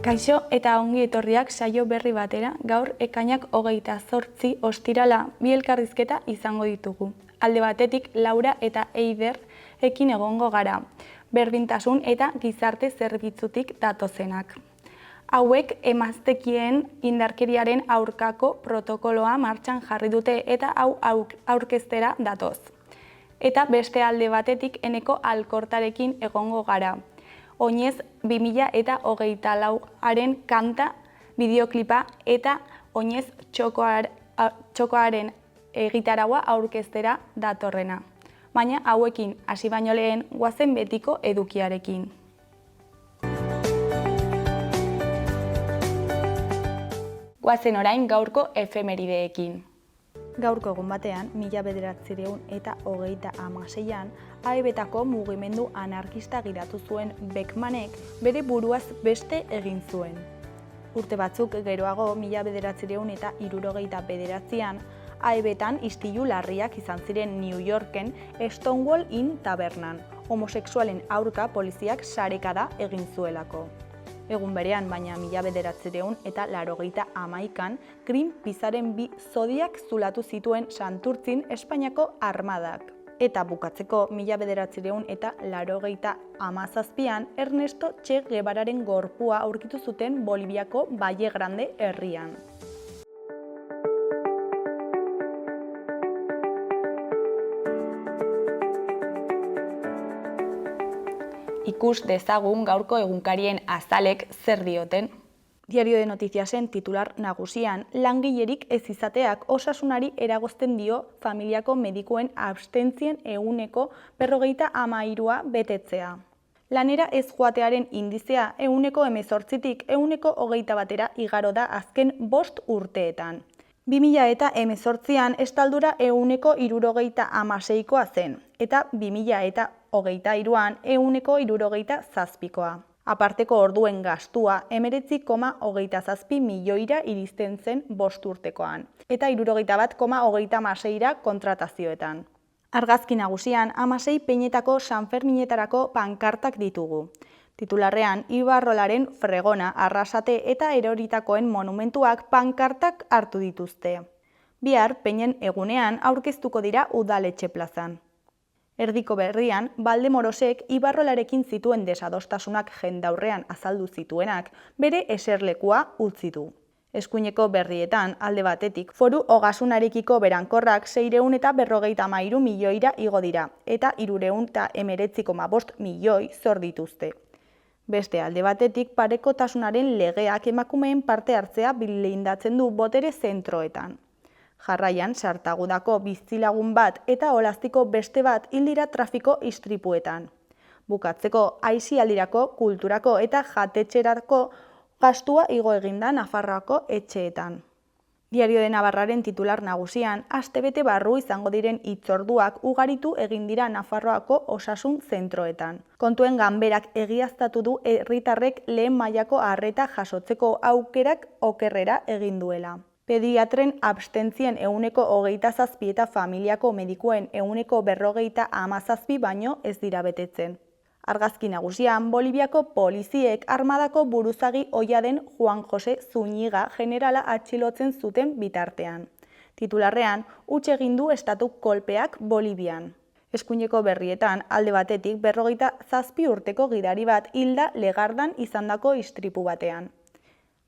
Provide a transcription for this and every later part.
Kaixo eta ongi etorriak saio berri batera, gaur ekainak 28 ostirala bi elkarrizketa izango ditugu. Alde batetik Laura eta Eider ekin egongo gara, berdintasun eta gizarte zerbitzutik datozenak. Hauek emaztekien indarkeriaren aurkako protokoloa martxan jarri dute eta hau aurkeztera datoz. Eta beste alde batetik Eneko Alkortarekin egongo gara. Oinez 2024aren kanta bideoklipa eta Oinez txokoaren egitaragua aurkeztera datorrena. Baina hauekin hasi baino lehen goazen betiko edukiarekin. Goazen orain gaurko efemerideekin. Gaurko egun batean, 1926an, AEB-tako mugimendu anarkista giratu zuen Beckmanek bere buruaz beste egin zuen. Urte batzuk geroago, 1969an, AEB-tan istilu larriak izan ziren New Yorken Stonewall Inn tabernan, homosexualen aurka poliziak sarekada egin zuelako. Egun berean, baina 1981an, Greenpeacearen 2 zodiak zulatu zituen Santurtzin Espainiako armadak. Eta bukatzeko 1987an, Ernesto Che Guevararen gorpua aurkitu zuten Boliviako Valle Grande herrian. Ikus dezagun gaurko egunkarien azalek zer dioten. Diario de Noticiasen titular nagusian, langilerik ez izateak osasunari eragozten dio familiako medikuen abstentzien 53% betetzea. Lanera ez joatearen indizea 18tik 21%ra igaro da azken 5 urteetan. 2018an estaldura 76%koa zen, eta 2023an 77%koa. Aparteko orduen gastua 19,27 milioira iristen zen 5 urtekoan, eta 61,36ra kontratazioetan. Argazki nagusian 16 peinetako Sanferminetarako pankartak ditugu. Titularrean, Ibarrolaren Fregona, Arrasate eta Eroritakoen monumentuak pankartak hartu dituzte. Bihar, peinen egunean aurkeztuko dira udaletxe plazan. Erdiko berrian, Valdemorosek Ibarrolarekin zituen desadostasunak jendaurrean azaldu zituenak, bere eserlekua utzi du. Eskuineko berrietan, alde batetik, Foru Ogasunarekiko berankorrak 653 milioira igo dira, eta 319,5 milioi zor dituzte. Beste alde batetik, parekotasunaren legeak emakumeen parte hartzea blindatzen du botere zentroetan. Jarraian, Sartagudako bizilagun bat eta Olaztiko beste bat hil dira trafiko istripuetan. Bukatzeko, aisialdirako, kulturako eta jatetxerako gastua igo eginda Nafarroako etxeetan. Diario de Navarraren titular nagusian, astebete barru izango diren hitzorduak ugaritu egin dira Nafarroako osasun zentroetan. Kontuen ganberak egiaztatu du herritarrek lehen mailako arreta jasotzeko aukerak okerrera egin duela. Pediatren abstentzien 27% eta familiako medikuen 47% baino ez dira betetzen. Argazki nagusian, Boliviako poliziek armadako buruzagi ohia den Juan Jose Zúñiga generala atxilotzen zuten bitartean. Titularrean, huts egin du estatu kolpeak Bolivian. Eskuineko berrietan, alde batetik 57 urteko gidari bat hilda Legardan izandako istripu batean.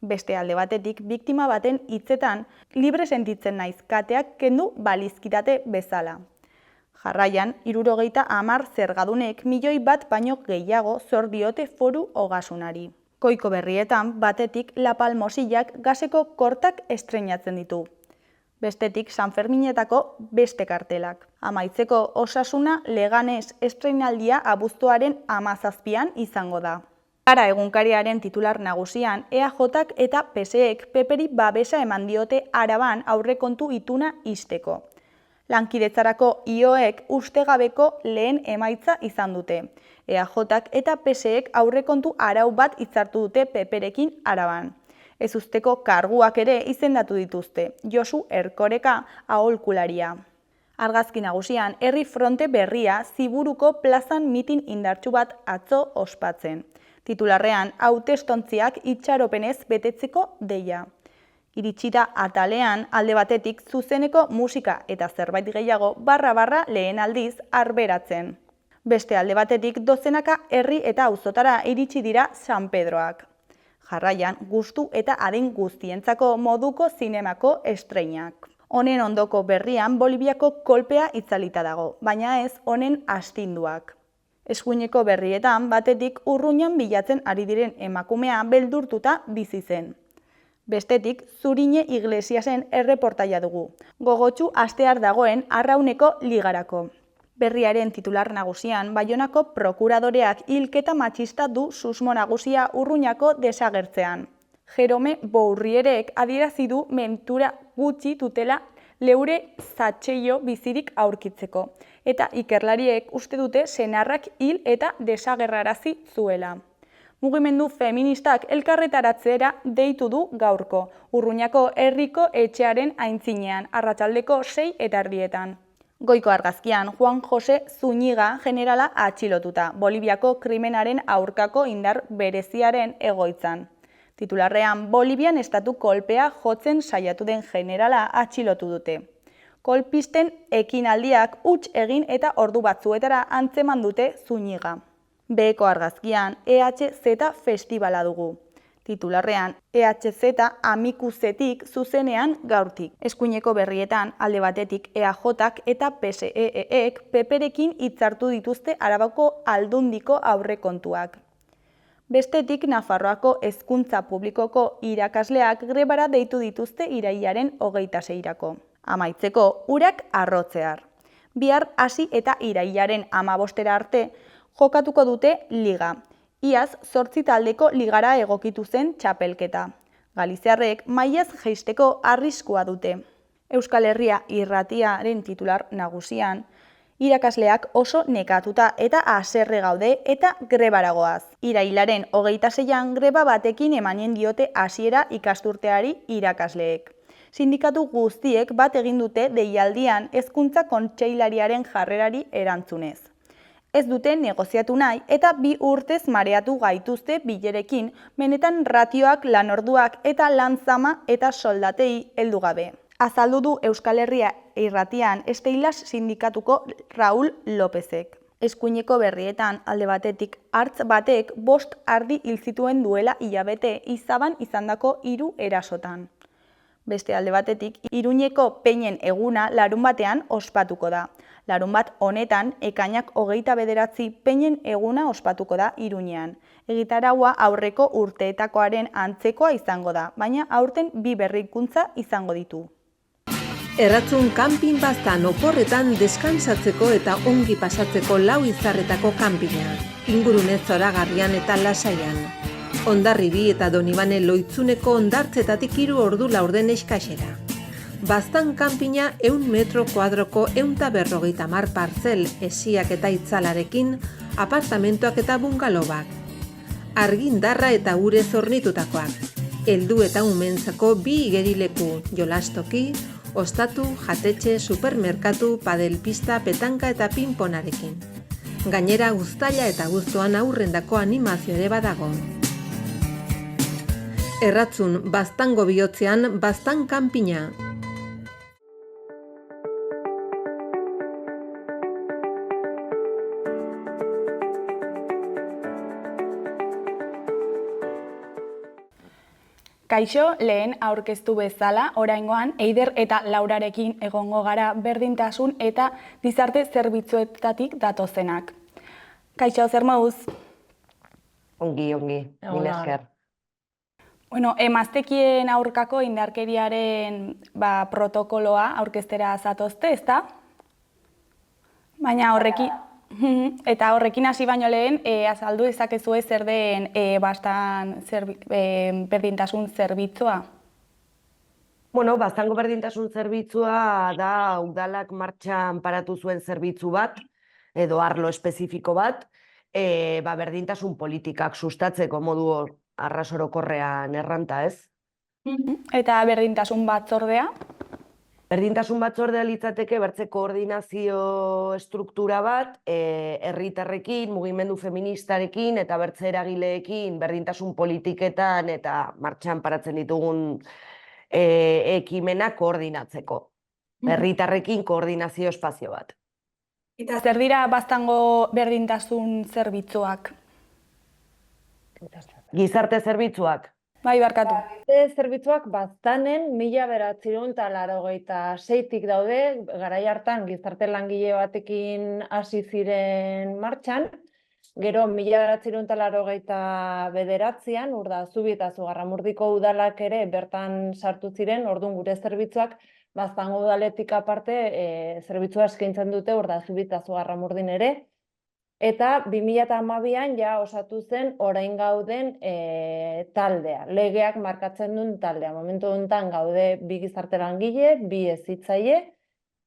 Beste alde batetik, biktima baten hitzetan, libre sentitzen naiz kateak kendu balizkitate bezala. Jarraian, 70 zergadunek milioi bat baino gehiago zor diote Foru Ogasunari. Koiko berrietan, batetik Lapalmosillak gaseko kortak estreinatzen ditu. Bestetik Sanferminetako beste kartelak. Amaitzeko Osasuna Leganés estreinaldia abuztuaren 17an izango da. Gara egunkariaren titular nagusian, EAJak eta PSEek PPri babesa eman diote Araban aurrekontu ituna ixteko. Lankidetzarako IOek ustegabeko lehen emaitza izan dute. EAJak eta PSEek aurrekontu arau bat hitzartu dute PPrekin Araban. Ezusteko karguak ere izendatu dituzte, Josu Erkoreka aholkularia. Argazki nagusian, herri fronte berria Ziburuko plazan mitin indartsu bat atzo ospatzen. Titularrean, hautestontziak itxaropenez betetzeko deia. Iritsita atalean, alde batetik zuzeneko musika eta zerbait gehiago barra lehen aldiz arberatzen. Beste alde batetik dozenaka herri eta auzotara iritsi dira San Pedroak. Jarraian, gustu eta adin guztientzako moduko zinemako estreinak. Honen ondoko berrian Boliviako kolpea itzalita dago, baina ez honen astinduak. Eskuineko berrietan batetik urruñan bilatzen ari diren emakumea beldurtuta bizi zen. Bestetik, Zurine Iglesiasen erreportaia dugu. Gogotsu astear dagoen Arrauneko ligarako. Berriaren titular nagusian, Baionako prokuradoreak hilketa matxista du susmo nagusia Urruñako desagertzean. Jerome Bourrierek adierazi du mentura gutxi dutela Leure Zatxeio bizirik aurkitzeko, eta ikerlariek uste dute senarrak hil eta desagerrarazi zuela. Mugimendu feministak elkarretaratzera deitu du gaurko, Urruñako herriko etxearen aintzinean, arratsaldeko 6:30. Goiko argazkian, Juan Jose Zúñiga generala atxilotuta, Boliviako krimenaren aurkako indar bereziaren egoitzan. Titularrean, Bolivian estatu kolpea jotzen saiatu den generala atxilotu dute. Kolpisten ekinaldiak huts egin eta ordu batzuetara antzeman dute Zúñiga. Beheko argazkian, EHZ festivala dugu. Titularrean, EHZ amikuzetik zuzenean gaurtik. Eskuineko berrietan, alde batetik EAJak eta PSEEek peperekin hitzartu dituzte Arabako aldundiko aurrekontuak. Bestetik, Nafarroako hezkuntza publikoko irakasleak grebara deitu dituzte irailaren 26erako. Amaitzeko, urak arrotzear. Bihar hasi eta irailaren 15era arte jokatuko dute liga. Iaz 8 taldeko ligara egokitu zen txapelketa. Galiziarrek mailaz jeisteko arriskua dute. Euskal Herria irratiaren titular nagusian, irakasleak oso nekatuta eta haserre gaude eta grebaragoaz. Irailaren 26an greba batekin emanien diote hasiera ikasturteari irakasleek. Sindikatu guztiek bat egin dute deialdian hezkuntza kontseilariaren jarrerari erantzunez. Ez dute negoziatu nahi eta 2 urtez mareatu gaituzte bilerekin, benetan ratioak, lanorduak eta lanzama eta soldatei heldu gabe. Azaldu du Euskal Herria irratian Esteilas sindikatuko Raúl Lópezek. Eskuineko berrietan alde batetik hartz batek 5 ardi hil zituen duela hilabete Izaban izandako 3 erasotan. Beste alde batetik, Iruñeko peinen eguna larunbatean ospatuko da. Larunbat honetan, ekainak 29 peinen eguna ospatuko da Iruñean. Egitaraua aurreko urteetakoaren antzekoa izango da, baina aurten 2 berrikuntza izango ditu. Erratzun kanpin baztan oporretan deskansatzeko eta ongi pasatzeko 4 izarretako kanpina. Ingurune zoragarrian eta lasaian. Hondarribi eta Donibane Loitzuneko hondartzetatik 3 ordu laurden eskaxera. Baztan kanpina 100 metro kuadroko 150 partzel esiak eta itzalarekin, apartamentoak eta bungalobak. Argindarra eta urez hornitutakoak. Heldu eta umentzako 2 igerileku, jolastoki, ostatu, jatetxe, supermerkatu, padelpista, petanka eta pinponarekin. Gainera uztaila eta abuztuan aurrendako animazio ere badago. Erratzun, baztango bihotzean, baztan kanpina. Kaixo, lehen aurkeztu bezala, oraingoan Eider eta Laurarekin egongo gara berdintasun eta gizarte zerbitzuetatik datozenak. Kaixo, zer moduz? Ongi, mil esker. Bueno, emaztekien aurkako indarkeriaren protokoloa aurkeztera zatozte, ezta? Baina horrekin... Eta horrekin hasi baino lehen, azaldu dezakezue zer den berdintasun zerbitzua? Bueno, baztango berdintasun zerbitzua da udalak martxan paratu zuen zerbitzu bat, edo arlo espezifiko bat, berdintasun politikak sustatzeko modu arrasorokorrean erranta, ez? Eta berdintasun batzordea? Berdintasun batzordea litzateke bertze koordinazio estruktura bat, herritarrekin, mugimendu feministarekin eta bertze eragileekin berdintasun politiketan eta martxan paratzen ditugun ekimenak koordinatzeko. Herritarrekin koordinazio espazio bat. Eta zer dira Baztango berdintasun zerbitzuak? Gizarte zerbitzuak. Bai, barkatu. Zerbitzuak Baztanen 1986tik daude, garai hartan gizarte langile batekin hasi ziren martxan, gero 1989an Urdazubi eta Zugarramurdiko udalak ere bertan sartu ziren, orduan gure zerbitzuak Baztango udaletik aparte zerbitzua eskaintzen dute Urdazubi eta Zugarramurdin ere. Eta 2012an ja osatu zen orain gauden taldea, legeak markatzen duen taldea. Momentu honetan gaude 2 gizarte langile, 2 hezitzaile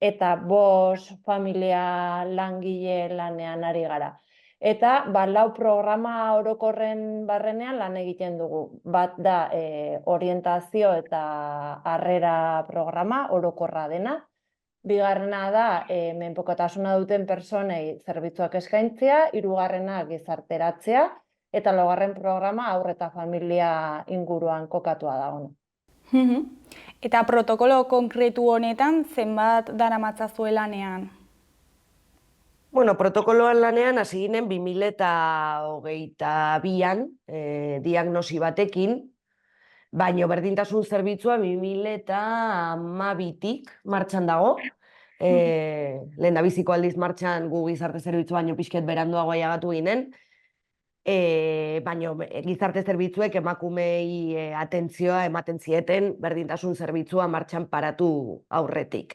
eta 5 familia langile lanean ari gara. Eta 4 programa orokorren barrenean lan egiten dugu. Bat da orientazio eta harrera programa orokorra dena. Bigarrena da, menpekotasuna duten personei zerbitzuak eskaintzea, hirugarrena gizarteratzea, eta laugarren programa haur eta familia inguruan kokatua dago. Eta protokolo konkretu honetan zenbat daramatzazue lanean? Bueno, protokoloan lanean hasi ginen 2022an diagnosi batekin, baina berdintasun zerbitzua 2012tik martxan dago. Lehendabiziko aldiz martxan gu gizarte zerbitzua baino pixket beranduago ailegatu ginen, baina gizarte zerbitzuek emakumei atentzioa ematen zieten berdintasun zerbitzua martxan paratu aurretik.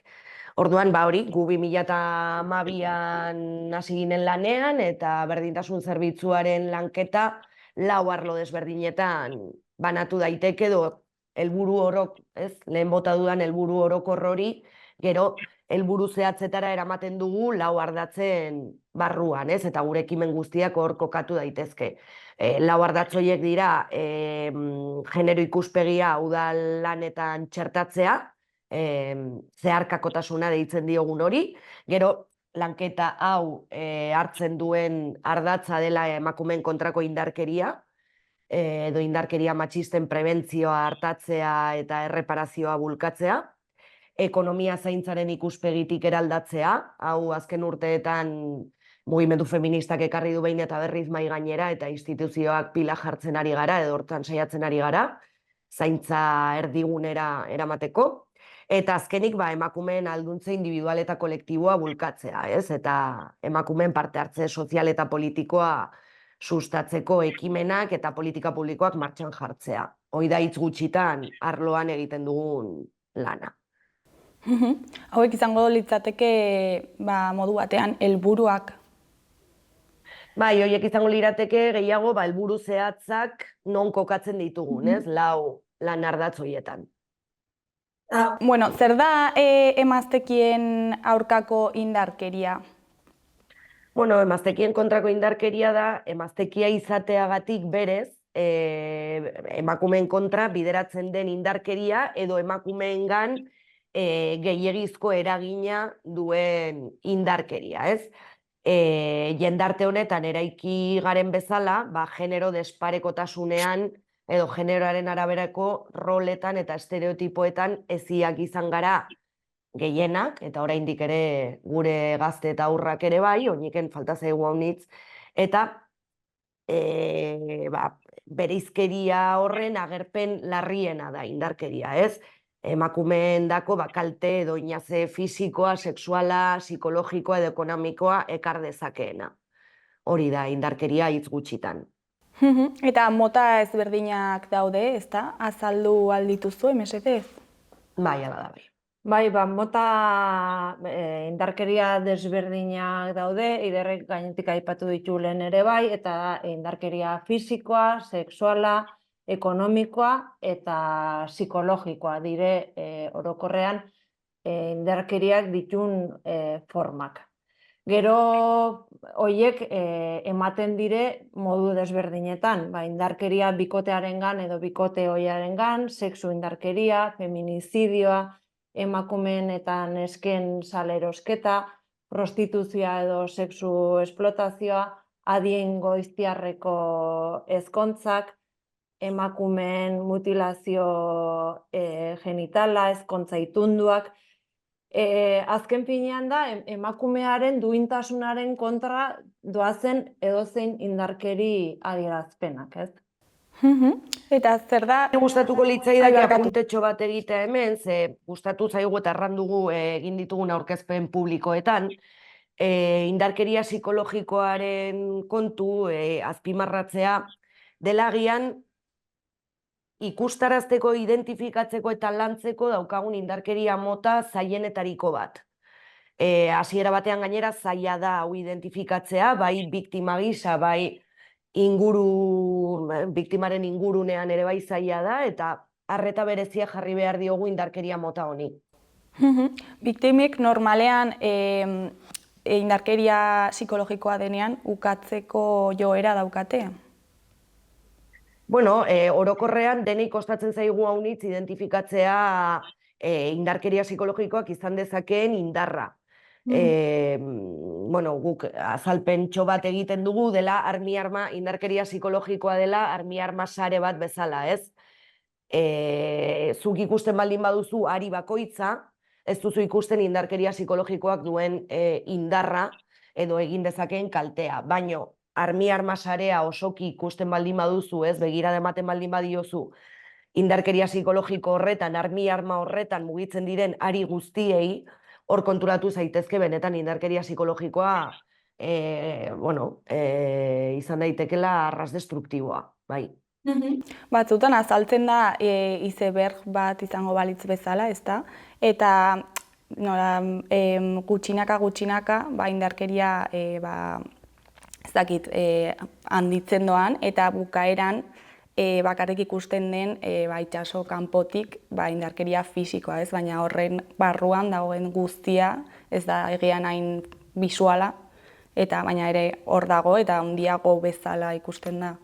Orduan, hori, gu 2012an hasi ginen lanean eta berdintasun zerbitzuaren lanketa 4 arlo desberdinetan banatu daiteke edo helburu orok, lehen bota dudan helburu orokor hori, gero helburu zehatzetara eramaten dugu 4 ardatzen barruan, eta gure ekimen guztiak hor kokatu daitezke. 4 ardatz horiek dira genero ikuspegia udal lanetan txertatzea, zeharkakotasuna deitzen diogun hori, gero lanketa hau hartzen duen ardatza dela emakumeen kontrako indarkeria, edo indarkeria matxisten prebentzioa hartatzea eta erreparazioa bulkatzea, ekonomia zaintzaren ikuspegitik eraldatzea, hau azken urteetan mugimendu feministak ekarri du behin eta berriz mahai gainera eta instituzioak pila jartzen ari gara edo hortan saiatzen ari gara, zaintza erdigunera eramateko, eta azkenik emakumeen alduntze individual eta kolektiboa bulkatzea, eta emakumeen parte hartze sozial eta politikoa sustatzeko ekimenak eta politika publikoak martxan jartzea. Hoi da hitz gutxitan arloan egiten dugun lana. Hauek izango litzateke modu batean helburuak. Bai, horiek izango lirateke gehiago helburu zehatzak non kokatzen ditugun, 4 lan ardatz horietan. Bueno, zer da emaztekien aurkako indarkeria? Bueno, emaztekien kontrako indarkeria da, emaztekia izateagatik berez, emakumeen kontra bideratzen den indarkeria edo emakumeengan gehiegizko eragina duen indarkeria, jendarte honetan eraiki garen bezala, genero desparekotasunean edo generoaren araberako roletan eta estereotipoetan eziak izan gara gehienak, eta oraindik ere gure gazte eta aurrak ere bai, oiniken falta zaigu haunitz, eta bereizkeria horren agerpen larriena da indarkeria, emakumeen dako kalte edo inaze fisikoa, sexuala, psikologikoa edo ekonomikoa ekar dezakeena. Hori da indarkeria hitz gutxitan. Eta mota ezberdinak daude, ezta? Azaldu aldituzu, mesedez? Bai, ala da bai. Bai, mota indarkeria desberdinak daude, Iderrek gainetik aipatu ditu lehen ere bai, eta indarkeria fisikoa, sexuala, ekonomikoa eta psikologikoa dire orokorrean indarkeriak ditun formak. Gero horiek ematen dire modu desberdinetan, indarkeria bikotearengan edo bikote hoiarengan, sexu indarkeria, feminizidioa, emakumeen eta nesken salerosketa, prostituzioa edo sexu esplotazioa, adien goiztiarreko ezkontzak, emakumeen mutilazio genitala, ezkontza itunduak. Azken finean da, emakumearen duintasunaren kontra doazen edozein indarkeri adierazpenak, ez? Eta zer da... Gustatuko litzaidake barkatu. apuntetxo bat egitea hemen, ze gustatu zaigu eta errandugu egin ditugun aurkezpen publikoetan, indarkeria psikologikoaren kontu azpimarratzea dela agian ikustarazteko, identifikatzeko eta lantzeko daukagun indarkeria mota zailenetariko bat. Hasiera batean gainera zaila da hau identifikatzea, bai biktima gisa, bai biktimaren ingurunean ere bai zaila da, eta arreta berezia jarri behar diogu indarkeria mota honi. Biktimek normalean indarkeria psikologikoa denean ukatzeko joera daukate? Bueno, orokorrean denei kostatzen zaigu haunitz identifikatzea indarkeria psikologikoak izan dezakeen indarra. Bueno, guk azalpentxo bat egiten dugu dela armi-arma, indarkeria psikologikoa dela armi-arma sare bat bezala, ez? Zuk ikusten baldin baduzu ari bakoitza, ez duzu ikusten indarkeria psikologikoak duen indarra edo egin dezakeen kaltea, baino armi-arma sarea osoki ikusten baldin baduzu, ez, begirada ematen baldin badiozu, indarkeria psikologiko horretan, armi-arma horretan mugitzen diren ari guztiei, hor konturatu zaitezke benetan indarkeria psikologikoa izan daitekela arras destruktiboa, bai. Batzutan azaltzen da izeberg bat izango balitz bezala, ezta? Eta gutxinaka indarkeria ez dakit, handitzen doan, eta bukaeran bakarrik ikusten den itsaso kanpotik indarkeria fisikoa, ez? Baina horren barruan dagoen guztia, ez da egian hain bisuala, eta baina ere hor dago eta handiago bezala ikusten da.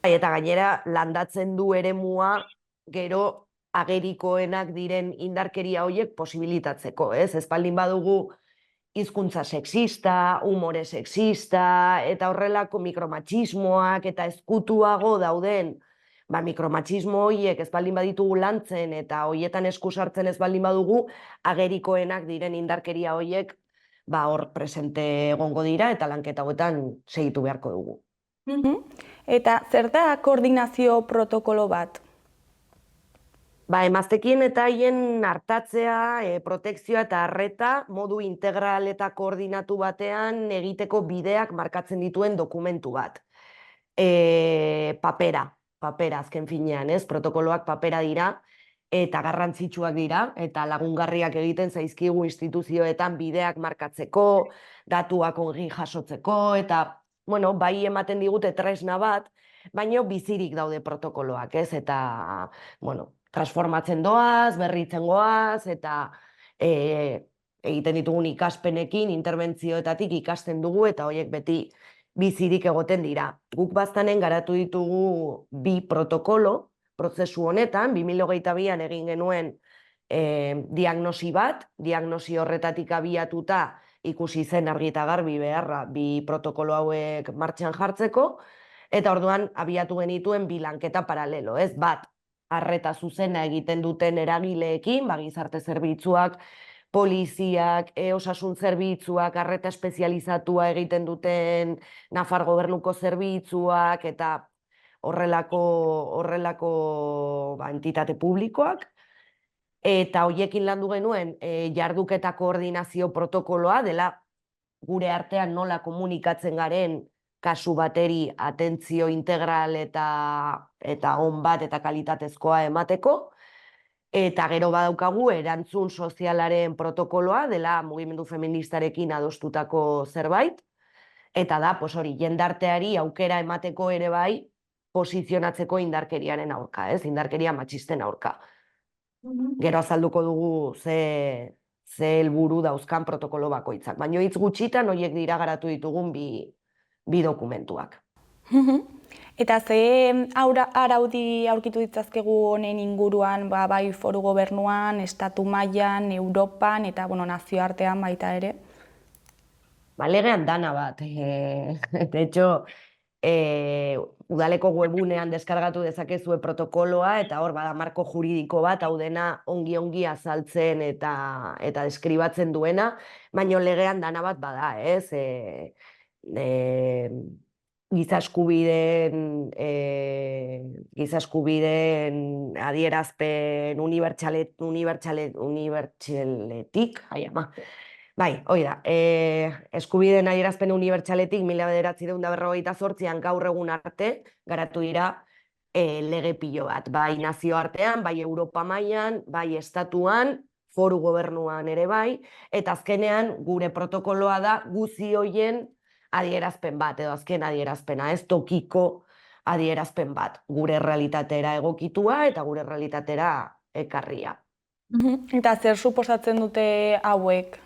Eta gainera landatzen du eremua gero agerikoenak diren indarkeria horiek posibilitatzeko, ez? Ez baldin badugu hizkuntza sexista, umore sexista, eta horrelako mikromatxismoak eta ezkutuago dauden, mikromatxismo horiek ez baldin baditugu lantzen eta horietan esku sartzen ez baldin badugu, agerikoenak diren indarkeria horiek hor presente egongo dira eta lanketa hauetan segitu beharko dugu. Eta zer da koordinazio protokolo bat? Emaztekien eta haien artatzea, protekzioa eta arreta modu integral eta koordinatu batean egiteko bideak markatzen dituen dokumentu bat. Papera azken finean, ez? Protokoloak papera dira eta garrantzitsuak dira eta lagungarriak egiten zaizkigu instituzioetan bideak markatzeko, datuak ongi jasotzeko eta bai ematen digute tresna bat, baina bizirik daude protokoloak, ez? Eta, transformatzen doaz, berritzen goaz, eta egiten ditugun ikaspenekin, interbentzioetatik ikasten dugu, eta horiek beti bizirik egoten dira. Guk Baztanen garatu ditugu 2 protokolo, prozesu honetan, 2022an egin genuen diagnosi bat, diagnosi horretatik abiatuta ikusi zen argi eta garbi beharra 2 protokolo hauek martxan jartzeko, eta orduan abiatu genituen 2 lanketa paralelo, ez? Bat, arreta zuzena egiten duten eragileekin, gizarte zerbitzuak, poliziak, osasun zerbitzuak, arreta espezializatua egiten duten Nafar gobernuko zerbitzuak eta horrelako entitate publikoak. Eta horiekin landu genuen jarduketa koordinazio protokoloa dela gure artean nola komunikatzen garen kasu bateri atentzio integral eta on bat eta kalitatezkoa emateko. Eta gero badaukagu erantzun sozialaren protokoloa dela mugimendu feministarekin adostutako zerbait. Eta da, hori, jendarteari aukera emateko ere bai posizionatzeko indarkeriaren aurka, ez? Indarkeria matxisten aurka. Gero azalduko dugu ze helburu dauzkan protokolo bakoitzak. Baina hitz gutxitan horiek dira garatu ditugun 2 dokumentuak. Eta ze araudi aurkitu ditzazkegu honen inguruan, bai foru gobernuan, estatu mailan, Europan eta nazioartean baita ere? Legean dana bat. De hecho, udaleko webunean deskargatu dezakezue protokoloa eta hor bada marko juridiko bat, hau dena ongi azaltzen eta deskribatzen duena, baina legean dana bat bada, ez? Giza eskubideen adierazpen unibertsaletik, bai, hoi da, eskubideen adierazpen unibertsaletik 1958an gaur egun arte garatu dira lege pilo bat, bai nazioartean, bai Europa mailan, bai estatuan, foru gobernuan ere bai, eta azkenean gure protokoloa da guzi hoien adierazpen bat, edo azken adierazpena, ez tokiko adierazpen bat, gure realitatera egokitua eta gure realitatera ekarria. Eta zer suposatzen dute hauek?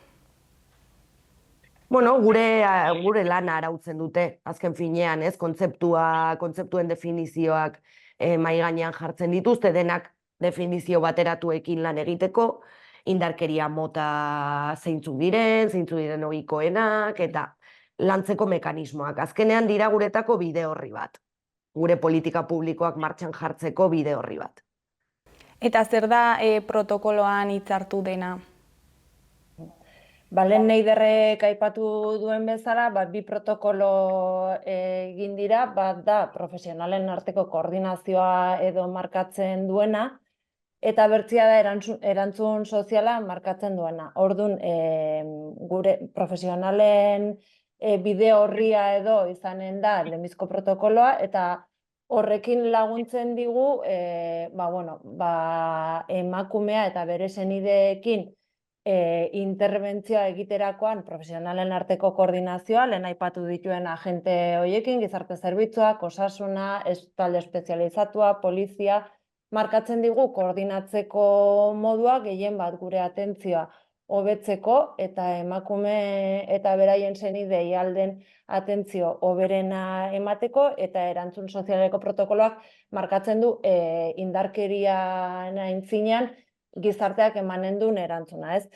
Gure lana arautzen dute, azken finean, ez, kontzeptuen definizioak mahai gainean jartzen dituzte, denak definizio bateratuekin lan egiteko, indarkeria mota zeintzuk diren ohikoenak, eta lantzeko mekanismoak. Azkenean dira guretako bide horri bat, gure politika publikoak martxan jartzeko bide horri bat. Eta zer da protokoloan hitzartu dena? Lehen Neiderrek aipatu duen bezala, bi protokolo egin dira, bat da profesionalen arteko koordinazioa edo markatzen duena, eta bertzia da erantzun soziala markatzen duena. Orduan, gure profesionalen bide horria edo izanen da lehenbiziko protokoloa, eta horrekin laguntzen digu emakumea eta bere senideekin interbentzioa egiterakoan profesionalen arteko koordinazioa, lehen aipatu dituen agente horiekin, gizarte zerbitzuak, osasuna, talde espezializatua, polizia, markatzen digu koordinatzeko modua gehien bat gure atentzioa hobetzeko eta emakume eta beraien senidei alden atentzio hoberena emateko, eta erantzun sozialeko protokoloak markatzen du indarkerian aintzinean gizarteak emanen duen erantzuna, ez?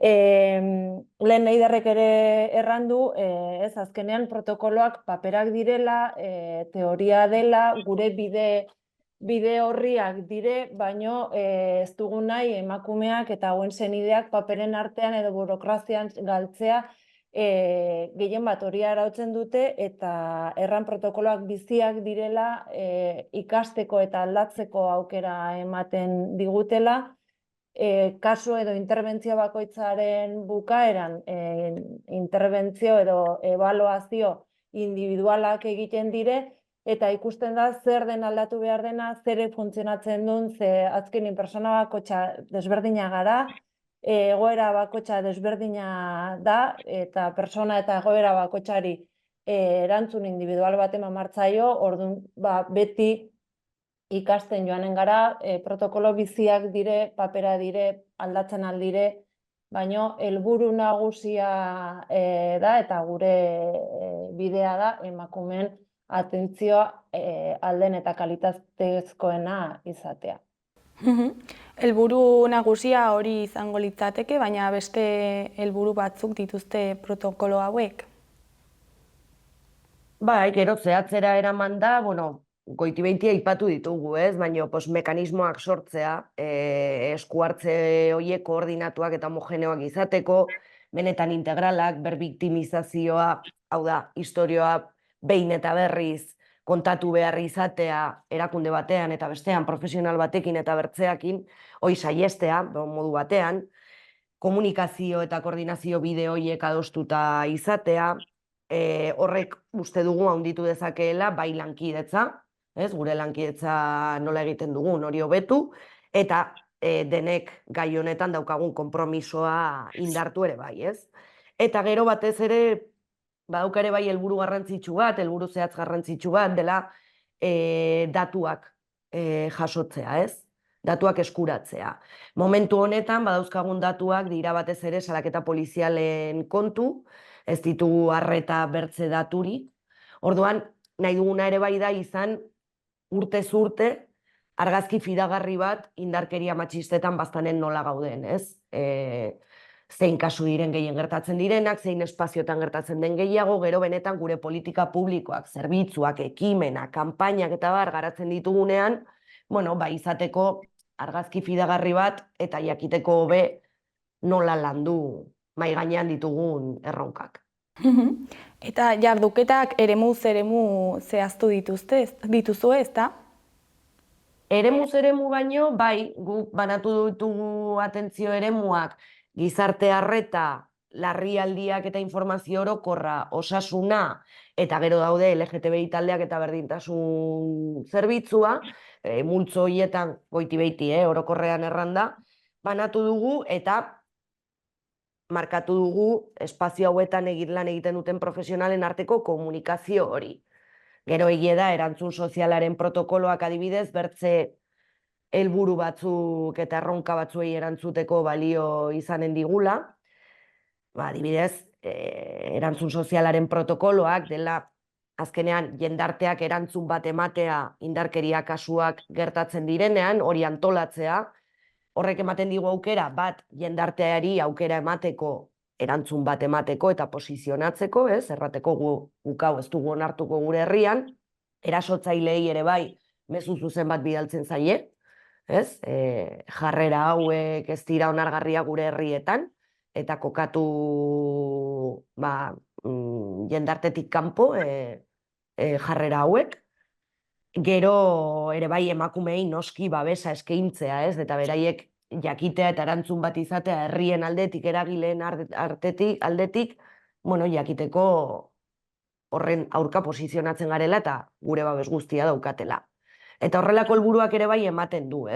Lehen Neiderrek ere errandu, ez, azkenean protokoloak paperak direla, teoria dela, gure bide horriak dire, baino ez dugu nahi emakumeak eta hauen senideak paperen artean edo burokrazian galtzea, gehien bat hori arautzen dute, eta erran protokoloak biziak direla ikasteko eta aldatzeko aukera ematen digutela, kasu edo interbentzio bakoitzaren bukaeran interbentzio edo ebaluazio individualak egiten dire, eta ikusten da zer den aldatu behar dena, zer funtzionatzen duen, ze azkenin persona bakotxa desberdina gara, egoera bakotxa desberdina da, eta persona eta egoera bakotxari erantzun individual bat eman martzaio, orduan beti ikasten joanen gara, protokolo biziak dire, papera dire, aldatzen aldire, baino helburu nagusia da eta gure bidea da emakumeen atentzioa alden eta kalitatezkoena izatea. Helburu nagusia hori izango litzateke, baina beste helburu batzuk dituzte protokolo hauek? Bai, gero zehatzera eraman da, goiti-behitia aipatu ditugu, ez? Baina mekanismoak sortzea, eskuhartze horiek koordinatuak eta homogeneoak izateko, benetan integralak, berbiktimizazioa, hau da, istorioa behin eta berriz kontatu behar izatea erakunde batean eta bestean profesional batekin eta bertzeakin, hori saiestea, modu batean, komunikazio eta koordinazio bide horiek adostuta izatea, horrek uste dugu handitu dezakeela bai lankidetza, gure lankidetza nola egiten dugun hori hobetu, eta denek gai honetan daukagun konpromisoa indartu ere bai, ez? Eta gero batez ere, badauk ere bai helburu garrantzitsu bat, helburu zehatz garrantzitsu bat, dela datuak jasotzea, ez? Datuak eskuratzea. Momentu honetan, badauzkagun datuak dira batez ere salaketa polizialen kontu, ez ditugu arreta bertze daturik. Orduan, nahi duguna ere bai da izan urtez urte argazki fidagarri bat indarkeria matxistetan baztanen nola gauden, ez? Zein kasu diren gehien gertatzen direnak, zein espaziotan gertatzen den gehiago, gero benetan gure politika publikoak, zerbitzuak, ekimenak, kanpainak eta bar garatzen ditugunean, bueno, izateko argazki fidagarri bat eta jakiteko hobe nola landu mahai gainean ditugun erronkak. Eta jarduketak eremuz eremu zehaztu dituzue, ezta? Eremuz eremu baino, bai, guk banatu ditugu atentzio eremuak, gizarte arreta, larrialdiak eta informazio orokorra, osasuna, eta gero daude LGTBI taldeak eta berdintasun zerbitzua, multzo horietan goiti-beiti, orokorrean erranda, banatu dugu eta markatu dugu espazio hauetan lan egiten duten profesionalen arteko komunikazio hori. Gero egia da, erantzun sozialaren protokoloak adibidez, bertze helburu batzuk eta erronka batzuei erantzuteko balio izanen digula. Adibidez, erantzun sozialaren protokoloak dela azkenean jendarteak erantzun bat ematea indarkeria kasuak gertatzen direnean, hori antolatzea, horrek ematen digu aukera bat jendarteari aukera emateko, erantzun bat emateko eta posizionatzeko, errateko guk hau ez dugu onartuko gure herrian, erasotzailei ere bai mezu zuzen bat bidaltzen zaie, jarrera hauek ez dira onargarria gure herrietan, eta kokatu jendartetik kanpo jarrera hauek. Gero ere bai emakumei noski babesa eskaintzea, eta beraiek jakitea eta erantzun bat izatea herrien aldetik, eragileen aldetik, jakiteko horren aurka posizionatzen garela eta gure babes guztia daukatela. Eta horrelako helburuak ere bai ematen du,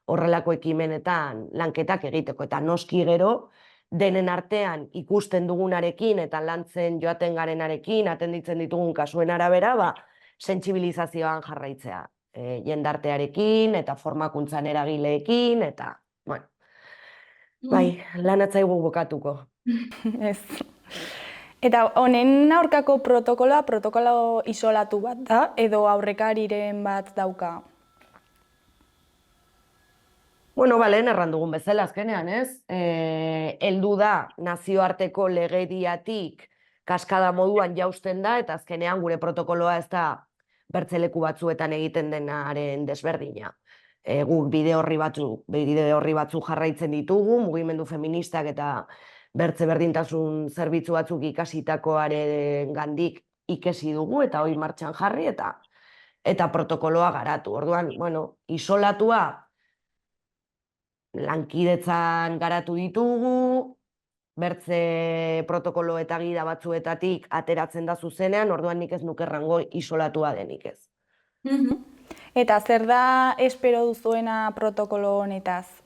horrelako ekimenetan lanketak egiteko, eta noski gero denen artean ikusten dugunarekin eta lantzen joaten garenarekin, atenditzen ditugun kasuen arabera, sentsibilizazioan jarraitzea, jendartearekin eta formakuntzan eragileekin, eta, lan atzaigu bukatuko. Ez. Eta honen aurkako protokolo isolatu bat da, edo aurrekariren bat dauka? Lehen erran dugun bezala azkenean, heldu da nazioarteko legediatik kaskada moduan jausten da, eta azkenean gure protokoloa ez da bertzeleku batzuetan egiten denaren desberdina. Guk bide horri batzuk jarraitzen ditugu, mugimendu feministak eta bertze berdintasun zerbitzu batzuk ikasitakoaren gandik ikesi dugu, eta hori martxan jarri, eta protokoloa garatu. Orduan, isolatua lankidetzan garatu ditugu, bertze protokolo eta gida batzuetatik ateratzen da zuzenean, orduan nik ez nukerrango isolatua denik ez. Eta zer da espero duzuena protokolo honetaz?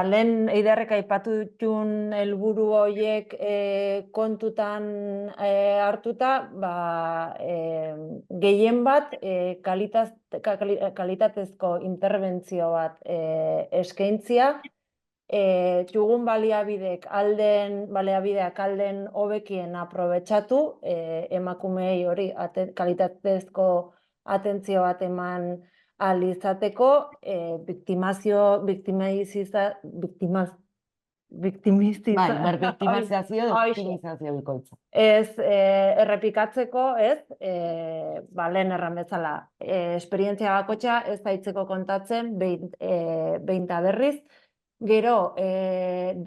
Lehen Eiderrek aipatu ditun helburu horiek kontutan hartuta, gehien bat kalitatezko interbentzio bat eskaintzia, txugun baliabideak alden hobekien aprobetxatu, emakumeei hori kalitatezko atentzio bat eman ahal izateko, ez errepikatzeko, lehen erran bezala, esperientzia bakotxa ez daitzeko kontatzen behin eta berriz. Gero,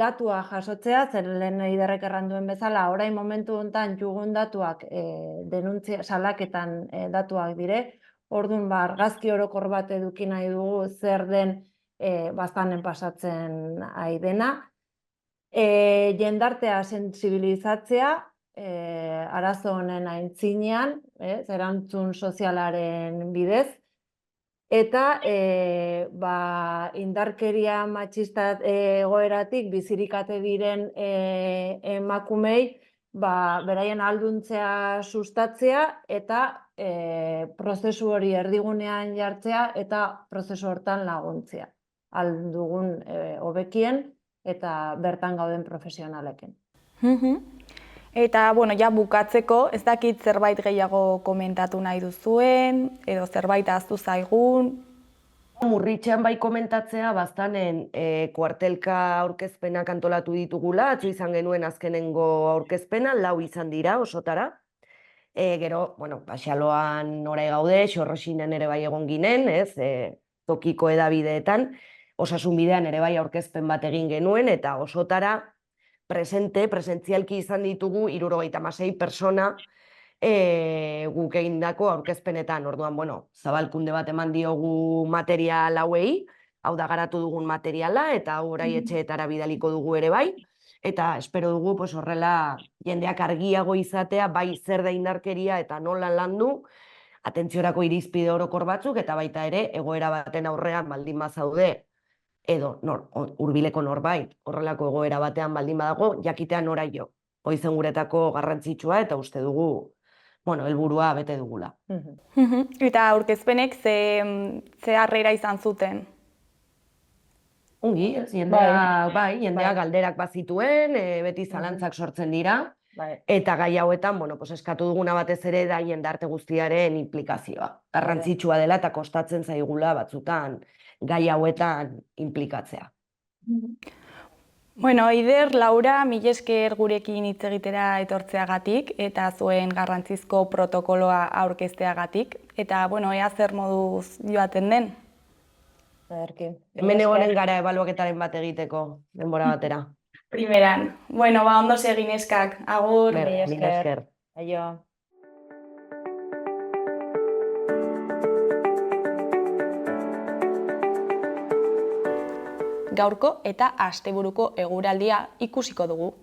datua jasotzea, zer lehen Eiderrek erran duen bezala, orain momentu honetan jugun datuak salaketan datuak dire, orduan argazki orokor bat eduki nahi dugu zer den baztanen pasatzen ari dena. Jendartea sentsibilizatzea, arazo honen aintzinean, erantzun sozialaren bidez, eta indarkeria matxista egoeratik bizirikate diren emakumei beraien ahalduntzea sustatzea eta prozesu hori erdigunean jartzea eta prozesu hortan laguntzea. Aldugun hobekien eta bertan gauden profesionalekin. Eta, bueno, ja bukatzeko, ez dakit zerbait gehiago komentatu nahi duzuen, edo zerbait ahaztu zaigun. Murritxean bai komentatzea, baztanen kuartelka aurkezpenak antolatu ditugula, atzo izan genuen azkenengo aurkezpena, 4 izan dira osotara. Gero, bueno, Xaloan orai gaude, Xorroxinen ere bai egon ginen, ez, tokiko edabideetan, Osasunbidean ere bai aurkezpen bat egin genuen, eta osotara presentzialki izan ditugu 76 persona guk egindako aurkezpenetan. Orduan, bueno, zabalkunde bat eman diogu material hauei, hau da garatu dugun materiala, eta orai etxeetara bidaliko dugu ere bai, eta espero dugu pues, horrela jendeak argiago izatea, bai zer da indarkeria eta nola landu, atentziorako irizpide orokor batzuk, eta baita ere egoera baten aurrean baldin bazaude, edo hurbileko norbait, horrelako egoera batean baldin badago, jakitea nora jo. Hoizen guretako garrantzitsua eta uste dugu, bueno, helburua bete dugula. Eta aurkezpenek ze harrera izan zuten? Ongi, ez, jendea galderak bazituen, beti zalantzak sortzen dira, eta gai hauetan, bueno, pues eskatu duguna batez ere da jendarte guztiaren implikazioa. Garrantzitsua dela eta kostatzen zaigula batzutan gai hauetan inplikatzea. Bueno, Eider, Laura, mila esker gurekin hitz egitera etortzeagatik eta zuen garrantzizko protokoloa aurkezteagatik. Eta, bueno, ea zer moduz joaten den? Hemen egonen gara ebaluaketaren bat egiteko, denbora batera. Primeran. Bueno, ondo segin eskak. Agur. Mila esker. Aio. Gaurko eta asteburuko eguraldia ikusiko dugu.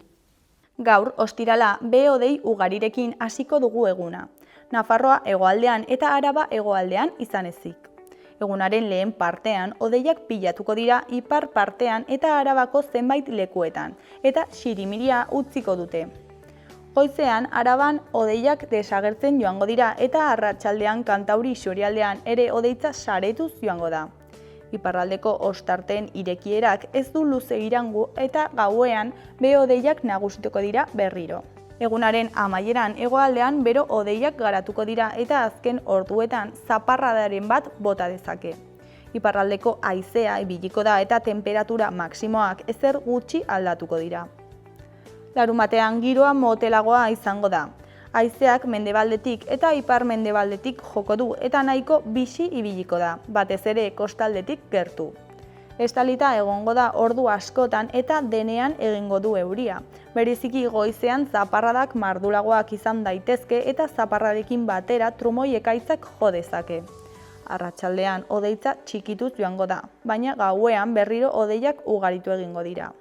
Gaur, ostirala, behe-hodei ugarirekin hasiko dugu eguna. Nafarroa hegoaldean eta Araba hegoaldean izan ezik. Egunaren lehen partean, hodeiak pilatuko dira ipar partean eta Arabako zenbait lekuetan, eta xirimiria utziko dute. Goizean, Araban hodeiak desagertzen joango dira eta arratsaldean Kantauri isurialdean ere hodeitza saretuz joango da. Iparraldeko ostarteen irekierak ez du luze irangu eta gauean behe-hodeiak nagusituko dira berriro. Egunaren amaieran hegoaldean bero hodeiak garatuko dira eta azken orduetan zaparradaren bat bota dezake. Iparraldeko haizea ibiliko da eta temperatura maksimoak ezer gutxi aldatuko dira. Larunbatean giroa motelagoa izango da. Haizeak mendebaldetik eta ipar-mendebaldetik joko du eta nahiko bizi ibiliko da, batez ere kostaldetik gertu. Estalita egongo da ordu askotan eta denean egingo du euria. Bereziki goizean zaparradak mardulagoak izan daitezke eta zaparrarekin batera trumoi ekaitzak jo dezake. Arratsaldean hodeitza txikituz joango da, baina gauean berriro hodeiak ugaritu egingo dira.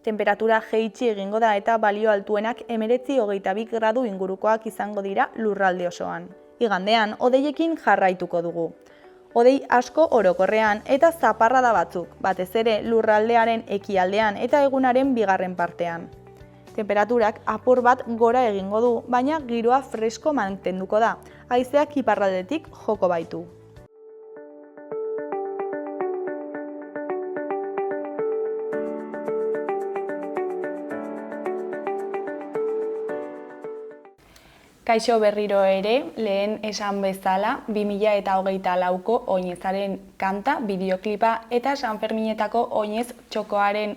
Temperatura jaitsi egingo da eta balio altuenak 19-22 gradu ingurukoak izango dira lurralde osoan. Igandean, hodeiekin jarraituko dugu. Hodei asko orokorrean eta zaparrada batzuk, batez ere lurraldearen ekialdean eta egunaren bigarren partean. Temperaturak apur bat gora egingo du, baina giroa fresko mantenduko da, haizeak iparraldetik joko baitu. Kaixo berriro ere, lehen esan bezala, 2024ko Oinezaren kanta, bideoklipa eta Sanferminetako Oinez txokoaren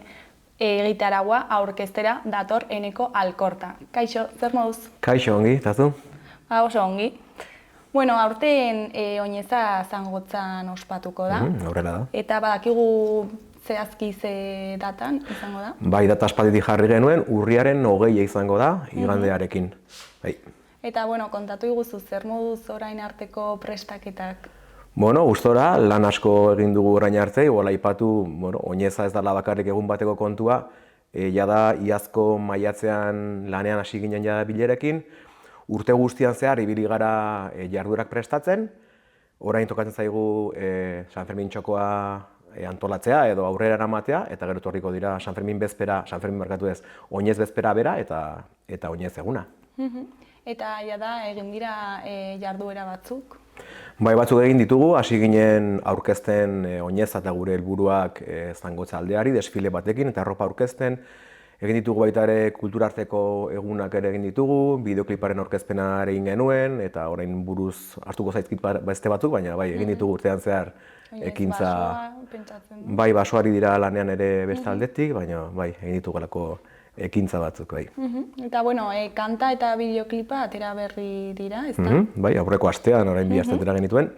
egitaragua aurkeztera dator Eneko Alkorta. Kaixo, zer moduz? Kaixo, ongi, eta zu? Oso ongi. Bueno, aurten Oineza zangotzan ospatuko da. Aurrela da. Eta badakigu zehazki ze datan izango da? Bai, data aspalditik jarri genuen, urriaren 20 izango da, igandearekin. Bai. Eta, bueno, kontatu iguzu, zer moduz orain arteko prestaketak? Bueno, gustora, lan asko egin dugu orain arte, igual aipatu, bueno, Oineza ez dela bakarrik egun bateko kontua, jada iazko maiatzean lanean hasi ginen jada bilerekin, urte guztian zehar ibili gara jarduerak prestatzen, orain tokatzen zaigu Sanfermin txokoa antolatzea edo aurrera eramatea, eta gero etorriko dira Sanfermin bezpera, Sanfermin markatu ez, Oinez bezpera bera eta Oinez eguna. Eta jada egin dira jarduera batzuk? Bai, batzuk egin ditugu, hasi ginen aurkezten Oineza eta gure helburuak Zangotza aldeari, desfile batekin eta arropa aurkezten, Egin ditugu baita ere kulturarteko egunak ere egin ditugu, bideokliparen aurkezpena ere egin genuen, eta orain buruz hartuko zaizkit beste batzuk, baina bai, egin ditugu urtean zehar ekintza. Basoa, pentsatzen du. Bai, basoari dira lanean ere beste aldetik, baina bai, egin ditugelako ekintza batzuk, bai. Eta, bueno, kanta eta bideoklipa atera berri dira, ezta? Bai, aurreko astean, orain 2 aste genituen.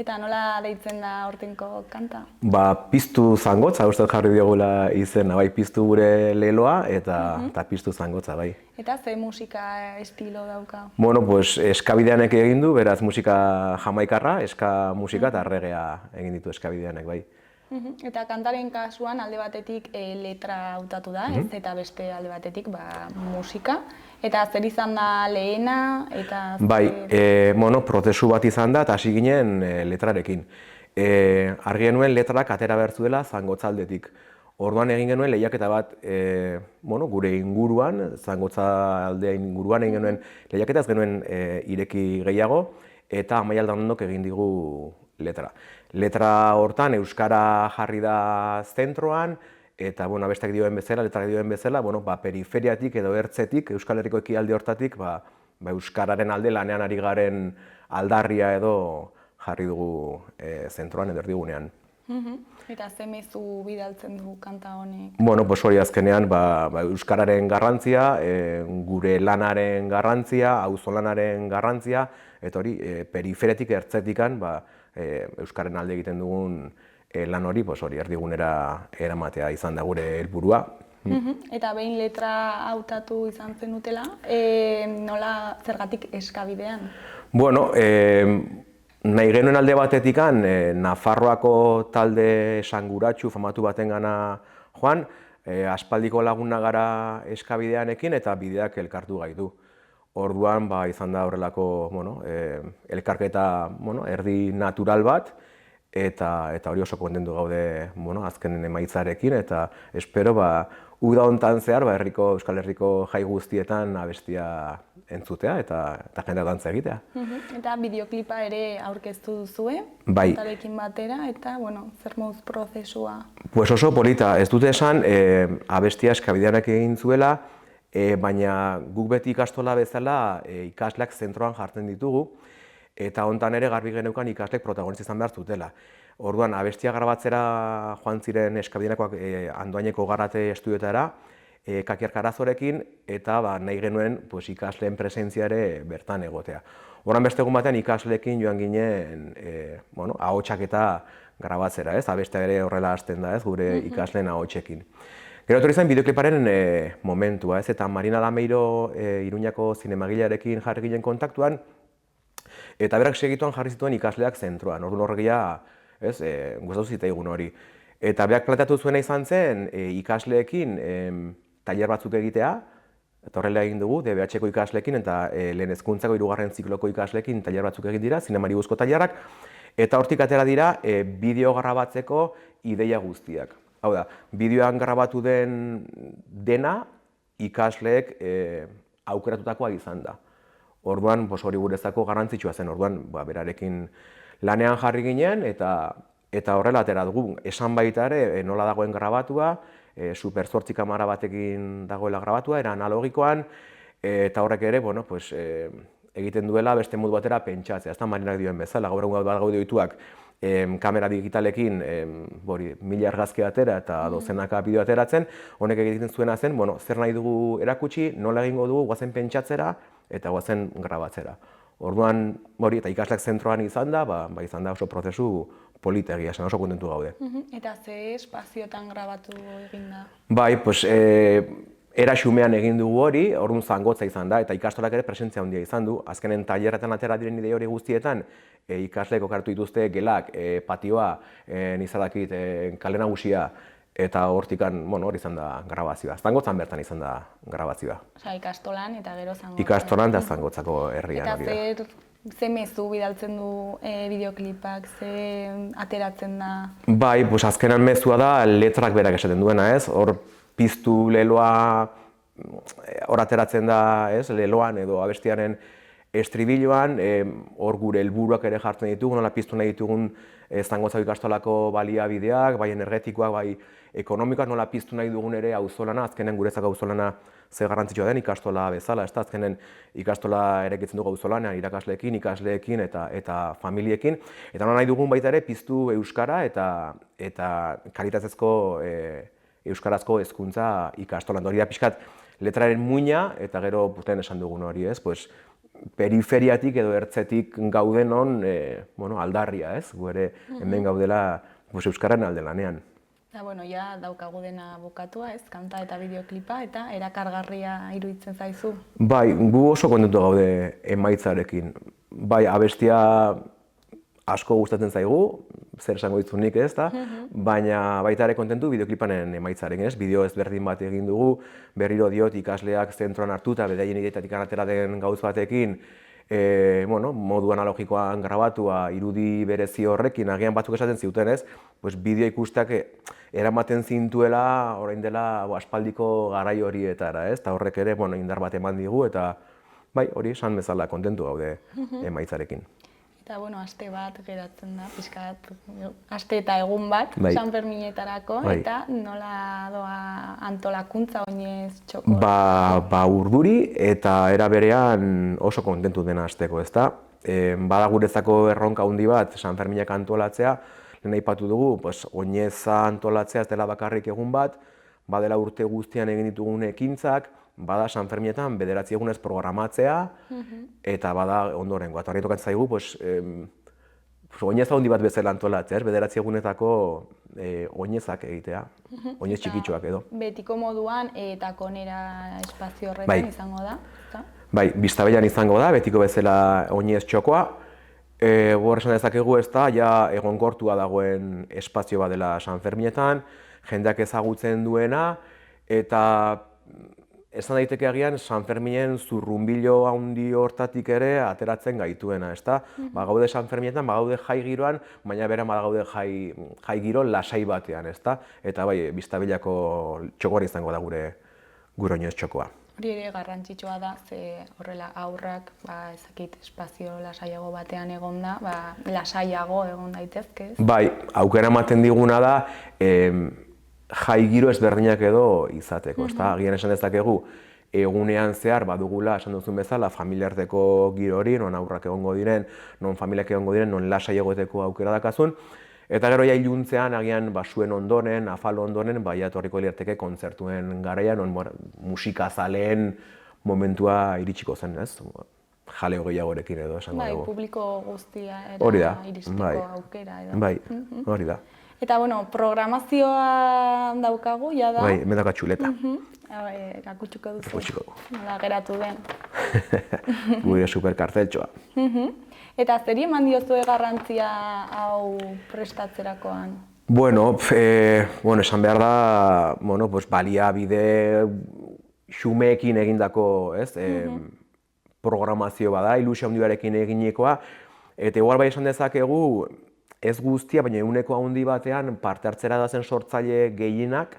Eta nola deitzen da aurtengo kanta? Ba, piztu zangotza, uste jarri diogula izena, bai, piztu gure leloa eta piztu zangotza, bai. Eta ze musika estilo dauka? Bueno, pues eskabideanek egin du, beraz musika jamaikarra, eska musika eta reggaea egin ditu eskabideanek, bai. Eta kantaren kasuan alde batetik letra hautatu da, ez? Eta beste alde batetik musika. Eta zer izan da lehena, eta Bai, prozesu bat izan da, eta hasi ginen letrarekin. Argi genuen letrak atera behar zuela zangotza aldetik. Orduan egin genuen lehiaketa bat, gure inguruan, zangotza aldea inguruan egin genuen lehiaketa, ez genuen ireki gehiago, eta Amaia Aldandok egin digu letra. Letra hortan euskara jarri da zentroan, eta abestak dioen bezala, letrak dioen bezala, periferiatik edo ertzetik, Euskal Herriko ekialde hortatik, euskararen alde lanean ari garen aldarria edo jarri dugu zentroan edo erdigunean. Eta ze mezu bidaltzen du kanta honek? Bueno, hori azkenean euskararen garrantzia, gure lanaren garrantzia, auzolanaren garrantzia, eta hori periferiatik ertzetikan euskararen alde egiten dugun lan hori, hori erdigunera eramatea izan da gure helburua. Eta behin letra hautatu izan zenutela, nola zergatik eskabidean? Bueno, nahi genuen alde batetikan, Nafarroako talde esanguratsu famatu batengana joan, aspaldiko laguna gara eskabideanekin eta bideak elkartu gaitu. Orduan izan da horrelako elkarketa erdi natural bat, eta hori oso kontentu gaude azkenen emaitzarekin, eta espero uda hontan zehar Euskal Herriko jai guztietan abestia entzutea eta jendea dantza egitea. Eta bideoklipa ere aurkeztu duzue, Bai. kantarekin batera, eta zer moduz prozesua? Pues oso polita, ez dute esan abestia eskabideanak egin zuela, baina guk beti ikastola bezala ikasleak zentroan jartzen ditugu, eta hontan ere garbi geneukan ikasleek protagonista izan behar zutela. Orduan, abestia grabatzera joan ziren eskabidenakoak Andoaineko Garate estudioetara, Kakiar Karazorekin, eta nahi genuen ikasleen presentzia ere bertan egotea. Orduan beste egun batean ikasleekin joan ginen ahotsak eta grabatzera, ez? Abestia ere horrela hasten da, ez? Gure ikasleen ahotsekin. Gero etorri zen bideokliparen momentua, ez? Eta Marina Lameiro Iruñako zinemagilearekin jarri ginen kontaktuan, eta berak segituan jarri zituen ikasleak zentroan. Orduan horregia, gustatu zitzaigun hori. Eta berak planteatu zuena izan zen ikasleekin tailer batzuk egitea, eta horrela egin dugu, DBH-ko ikasleekin eta lehen hezkuntzako 3. zikloko ikasleekin tailer batzuk egin dira, zinemari buruzko tailerrak, eta hortik atera dira bideo grabatzeko ideia guztiak. Hau da, bideoan grabatu den dena ikasleek aukeratutakoa izan da. Orduan, hori guretzako garrantzitsua zen, orduan, berarekin lanean jarri ginen, eta horrela atera dugu. Esan baita ere, nola dagoen grabatua, Super 8 kamera batekin dagoela grabatua, era analogikoan, eta horrek ere, egiten duela beste modu batera pentsatzea. Ez da Marinak dioen bezala, gaur egun bat gaude dituak kamera digitalekin 1000 argazki atera eta dozenaka bideo ateratzen, honek egiten zuena zen, zer nahi dugu erakutsi, nola egingo dugu, guazen pentsatzera eta guazen grabatzera. Orduan, eta ikasleak zentroan izan da, izan da oso prozesu politegia, esan oso kontentu gaude. Eta ze espaziotan grabatu egin da? Bai, era xumean egin dugu hori, orduan zangotza izan da, eta ikastolak ere presentzia handia izan du. Azkenen tailerretan atera diren ide hori guztietan, ikasleek okartu dituzte gelak, patioa, nizadakit, kale nagusia, eta hortikan, hori izan da grabazioa. Zangotzan bertan izan da grabazioa. Osea, ikastolan eta gero zangotzan. Ikastolan eta zangotzako herrian hori da. Eta ze mezu bidaltzen du bideoklipak, ze ateratzen da? Bai, azkenan mezua da letrak berak esaten duena, ez? Hor piztu leloa hor ateratzen da, ez? Leloan edo abestiaren estribiloan, hor gure helburuak ere jartzen ditugu, nola piztu nahi ditugun Zangotza ikastolako baliabideak, bai energetikoak, bai ekonomikoak, nola piztu nahi dugun ere auzolana, azkenen guretzako auzolana ze garrantzitsua den ikastola bezala, ez da, azkenen ikastola eraikitzen dugu auzolanean, irakasleekin, ikasleekin eta familiekin, eta nola nahi dugun baita ere piztu euskara eta kalitatezko euskarazko hezkuntza ikastolan. Hori da pixkat letraren muina eta gero puten esan dugun hori, ez? Pues, periferiatik edo ertzetik gaudenon aldarria, ez? Gu ere hemen gaudela euskararen alde lanean. Eta, ja daukagu dena bukatua, ez? Kanta eta bideoklipa eta erakargarria iruditzen zaizu. Bai, gu oso kontentu gaude emaitzarekin. Bai, abestia asko gustatzen zaigu, zer esango ditzunik, ez da? Baina baita ere kontentu bideoklipanen emaitzarekin, ez? Bideo ezberdin bat egin dugu, berriro diot ikasleak zentroan hartuta, beraien ideetatik atera den gauz batekin, modu analogikoan grabatua, irudi berezi horrekin, agian batzuk esaten ziuten, ez? Bideo ikusteak eramaten zintuela orain dela aspaldiko garai horietara, ez? Eta horrek ere indar bat eman digu, eta bai, hori esan bezala kontentu gaude emaitzarekin. Eta, aste bat geratzen da, pixkat, aste eta egun bat, San Ferminetarako, eta nola doa antolakuntza oinez txoko? Urduri eta era berean oso kontentu dena asteko, ezta? Bada guretzako erronka handi bat San Ferminak antolatzea, lehen aipatu dugu, oineza antolatzea ez dela bakarrik egun bat, badela urte guztian egin ditugun ekintzak, bada San Ferminetan 9 egunez programatzea, eta bada ondorengoa. Eta hori tokatzen zaigu, oineza handi bat bezala antolatzea, 9 egunetako oinezak egitea, oinez txikitsuak edo. Betiko moduan eta konera espazio horretan izango da? Bai, Biztabellan izango da, betiko bezala oinez txokoa. Hor esan dezakegu ez da, ja egonkortua dagoen espazio bat dela San Ferminetan, jendeak ezagutzen duena, eta esan daiteke agian San Ferminen zurrunbilo handi hortatik ere ateratzen gaituena, ezta? Gaude San Ferminetan, gaude jai giroan, baina beran badagaude jai giro lasai batean, ezta? Eta bai, Biztabellako txokoan izango da gure oinez txokoa. Hori ere garrantzitsua da, ze horrela aurrak, ezakit, espazio lasaiago batean egonda, lasaiago egon daitezke, ez? Bai, aukera ematen diguna da, jai giro ezberdinak edo izateko, ezta? Agian esan dezakegu, egunean zehar badugula, esan duzun bezala, familiarteko giro hori, non aurrak egongo diren, non familiak egongo diren, non lasai egoteko aukera dakazun, eta gero ja iluntzean, agian basuen ondoren, afalo ondoren, etorriko lirateke kontzertuen garaian, non musikazaleen momentua iritsiko zen, ez? Jaleo gehiagorekin edo, esango dugu. Bai, publiko guztia iristeko aukera edo. Bai, hori da. Eta, programazioa daukagu, ja da? Bai, hemen dauka txuleta. Erakutsuko duzu. Erakutsuko. Nola geratu den. Gure superkarteltxoa. Eta zeri eman diozue garrantzia hau prestatzerakoan? Esan behar da, baliabide xumeekin egindako, ez? Programazio bada, ilusio handiarekin eginekoa, eta igual bai esan dezakegu, ez guztia, baina ehuneko handi batean parte hartzera dazen sortzaile gehienak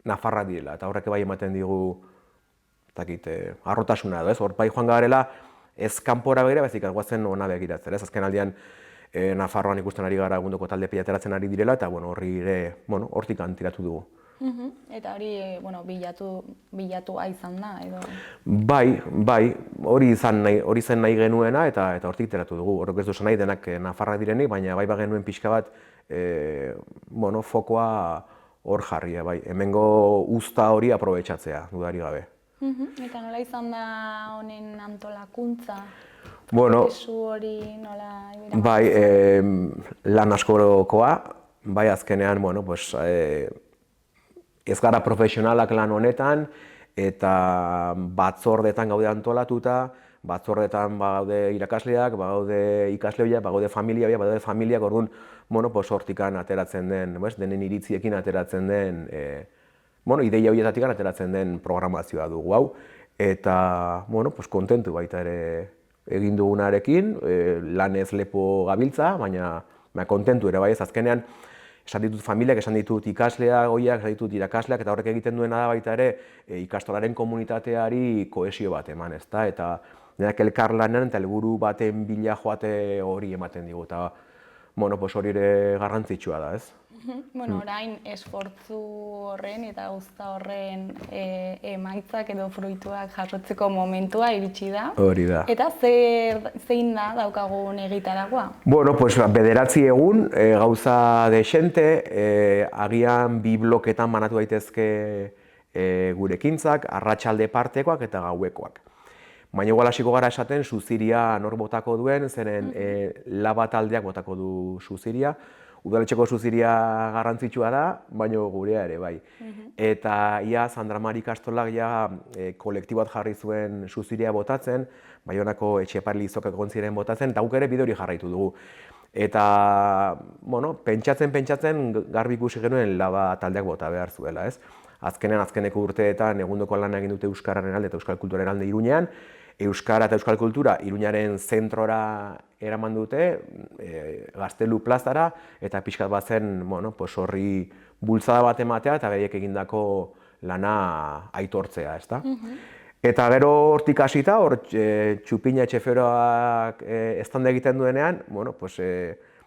nafarrak direla, eta horrek bai ematen digu harrotasuna edo, ez? Hor bai joan garela ez kanpora begira, baizik goazen hona begiratzen, ez? Azken aldian Nafarroan ikusten ari gara egundoko talde pilateratzen ari direla, eta horri ere hortik tiratu dugu. Eta hori bilatua izan da, edo? Bai, hori zen nahi genuena eta hortik tiratu dugu. Horrek ez duzen nahi denak Nafarrak direnik, baina bai genuen pixka bat fokoa hor jarria, bai. Hemengo uzta hori aprobetxatzea, dudari gabe. Eta nola izan da honen antolakuntza? Prozesu hori nola? Bai, lan askorokoa, bai azkenean, ez gara profesionalak lan honetan, eta batzordetan gaude antolatuta, batzordetan gaude irakasleak, gaude ikasleoiak, gaude familiak, gaude familiak, orduan, hortikan ateratzen den, denen iritziekin ateratzen den, ideia horietatik ateratzen den programazioa dugu hau, eta, kontentu baita ere egin dugunarekin, lanez lepo gabiltza, baina kontentu ere bai ez azkenean, esan ditut familiak, esan ditut ikasleak, esan ditut irakasleak, eta horrek egiten duena da baita ere ikastolaren komunitateari kohesio bat eman, ezta? Eta denak elkarlanean eta helburu baten bila joate hori ematen digu, eta hori ere garrantzitsua da, ez? Bueno, orain esfortzu horren eta guzta horren emaitzak edo fruituak jasotzeko momentua iritsi da. Hori da. Eta zein da daukagun egitaragua? Bueno, pues 9 egun, gauza dexente, agian 2 bloketan banatu daitezke gure ekintzak, arratsalde partekoak eta gauekoak. Baina igual hasiko gara esaten suziria nor botako duen, zeren laba taldeak botako du suziria. Udaletxeko suziria garrantzitsua da, baina gurea ere bai. Eta ia Sandra Mari Ikastolak kolektibo bat jarri zuen suziria botatzen, Baionako Etxepare Lizokak egon ziren botatzen, eta guk ere bide hori jarraitu dugu. Eta, pentsatzen garbi ikusi genuen laba taldeak bota behar zuela, ez? Azkeneko urteetan egundoko lana egin dute Euskararen alde eta Euskal Kulturaren alde Iruñean. Euskara eta Euskal Kultura Iruñaren zentrora eraman dute, Gaztelu plazara, eta pixkat bat zen horri bultzada bat ematea eta beraiek egindako lana aitortzea, ezta? Eta gero hortik hasita, hor Txupina Etxeferoak estanda egiten duenean,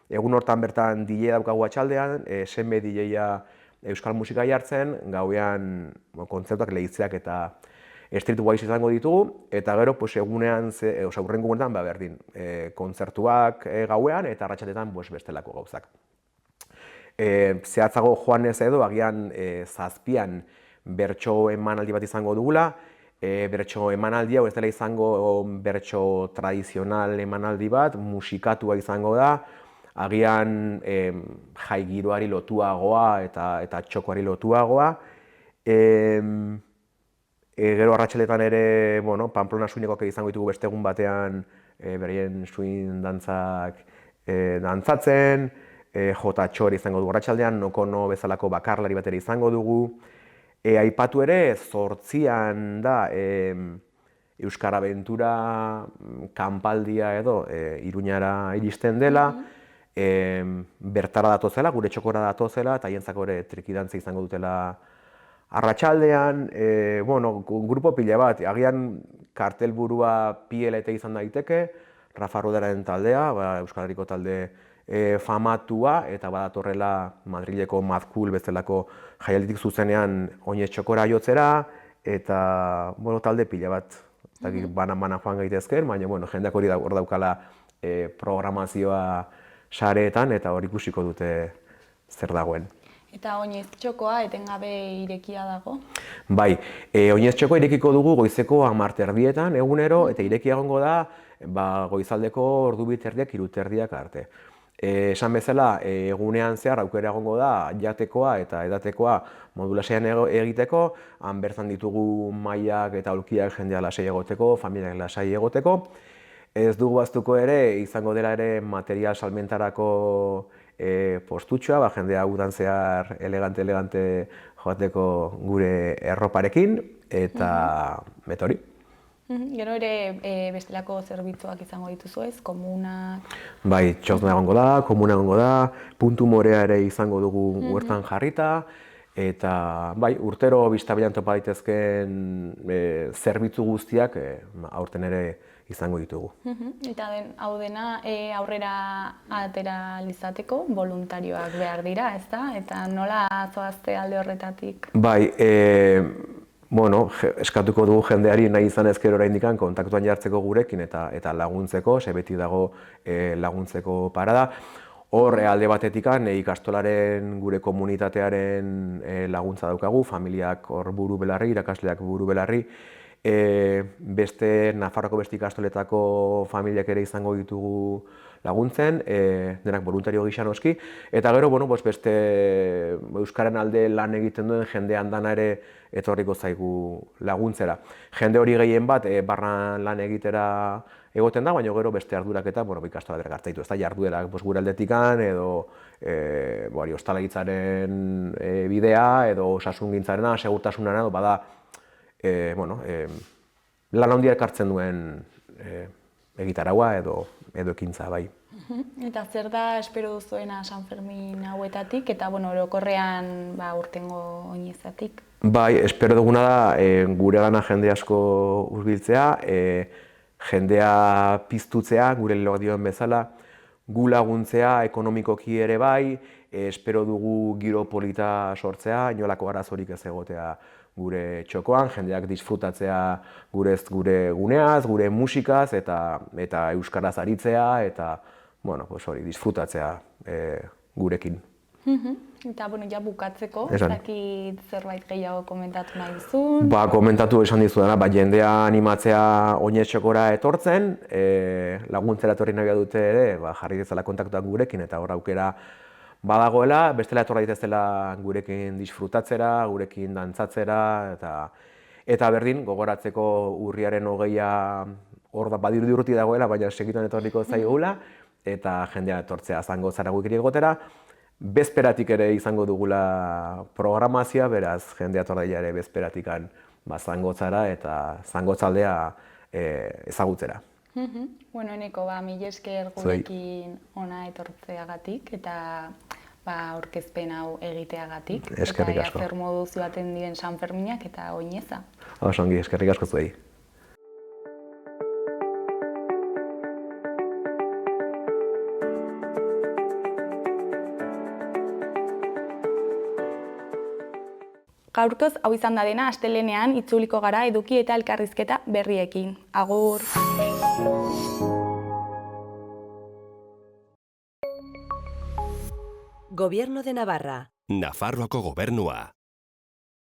egun hortan bertan DJ daukagu atxaldean, senbe DJ-a euskal musika jartzen, gauean kontzertuak, lehitzeak eta street wise izango ditugu, eta gero egunean, urrengo egunetan berdin, kontzertuak gauean eta arratsaldetan bestelako gauzak. Zehatzago joanez edo, agian 7an bertso emanaldi bat izango dugula, bertso emanaldi hau ez dela izango bertso tradizional emanaldi bat, musikatua izango da, agian jai giroari lotuagoa eta txokoari lotuagoa. Gero arratsaletan ere, Pamplona Swingekoak izango ditugu beste egun batean beraien swing dantzak dantzatzen, jota txori izango dugu arratsaldean, Nokono bezalako bakarlari bat ere izango dugu. Aipatu ere, 8an da Euskara Abentura kanpaldia edo Iruñara iristen dela, bertara datozela, gure txokora datozela, eta haientzako ere trikidantza izango dutela arratsaldean, grupo pila bat, agian kartelburua PLT izan daiteke, Rafa Ruderaren taldea, Euskal Herriko talde famatua, eta badatorrela Madrileko Mazkul bezalako jaialditik zuzenean oinez txokora jotzera, eta talde pila bat, banan joan gaitezken, baina jendeak hori hor daukala programazioa sareetan, eta hori ikusiko dute zer dagoen. Eta oinez txokoa etengabe irekia dago? Bai, oinez txokoa irekiko dugu goizeko 10:00 egunero, eta irekia egongo da goizaldeko ordu 2:00 3:00 arte. Esan bezala, egunean zehar aukera egongo da jatekoa eta edatekoa modulazioan egiteko, han bertan ditugu mailak eta aulkiak jendea lasai egoteko, familiak lasai egoteko. Ez dugu ahaztuko ere, izango dela ere material salmentarako postutxoa, jendea udan zehar elegante joateko gure erroparekin, eta hori. Gero ere bestelako zerbitzuak izango dituzu ez, komunak? Bai, txosna egongo da, komuna egongo da, puntu morea ere izango dugu huertan jarrita, eta bai, urtero biztabilan topa daitezken zerbitzu guztiak aurten ere izango ditugu. Eta hau dena aurrera atera izateko voluntarioak behar dira, ezta? Eta nola zoazte alde horretatik? Bai, eskatuko dugu jendeari nahi izan ezkero oraindik kontaktuan jartzeko gurekin eta laguntzeko, beti dago laguntzeko parada. Hor, alde batetik ikastolaren gure komunitatearen laguntza daukagu, familiak hor buru belarri, irakasleak buru belarri, Nafarroako beste ikastoletako familiak ere izango ditugu laguntzen, denak voluntario gisa noski, eta gero, beste Euskaren alde lan egiten duen jende handana ere etorriko zaigu laguntzera. Jende hori gehien bat, barran lan egitera egoten da, baina gero beste ardurak eta ikastola bergartzaitu, ez da jarduerak gure aldetikan, edo ostalaritzaren bidea, edo osasungintzarena, segurtasunarena, edo bada, lan handia ekartzen duen egitaragua edo ekintza, bai. Eta zer da espero duzuena San Fermin hauetatik, eta orokorrean urtengo oinezatik? Bai, espero duguna da gure gana jende asko hurbiltzea, jendea piztutzea, gure leloak dioen bezala, gu laguntzea ekonomikoki ere bai, espero dugu giro polita sortzea, inolako arazorik ez egotea gure txokoan, jendeak disfrutatzea gure guneaz, gure musikaz, eta euskaraz aritzea, eta, bueno, hori, disfrutatzea gurekin. Eta, ja bukatzeko, ez Esan. dakit zerbait gehiago komentatu nahi duzun. Komentatu esan dizudana, jendea animatzea oinez txokora etortzen, laguntzera etorri nahi dute ere, jarri dezala kontaktuak gurekin, eta hor aukera badagoela, bestela etorra ditezela gurekin disfrutatzera, gurekin dantzatzera, eta berdin, gogoratzeko urriaren 20a hor badirudi urruti dagoela, baina segituan etorriko zaigula, eta jendea etortzea Zangotzara guekin egotera. Bezperatik ere izango dugula programazioa, beraz, jendea etorraia ere bezperatikan Zangotzara eta Zangotzaldea ezagutzera. Eneko, mila esker gurekin ona etortzeagatik eta aurkezpen hau egiteagatik. Eskerrik asko. Eta zer moduz joaten diren Sanferminak eta oineza. Oso ongi, eskerrik asko zuei. Gaurkoz, hau izan da dena, astelehenean itzuliko gara eduki eta elkarrizketa berriekin. Agur! Gobierno de Navarra. Nafarroako gobernua.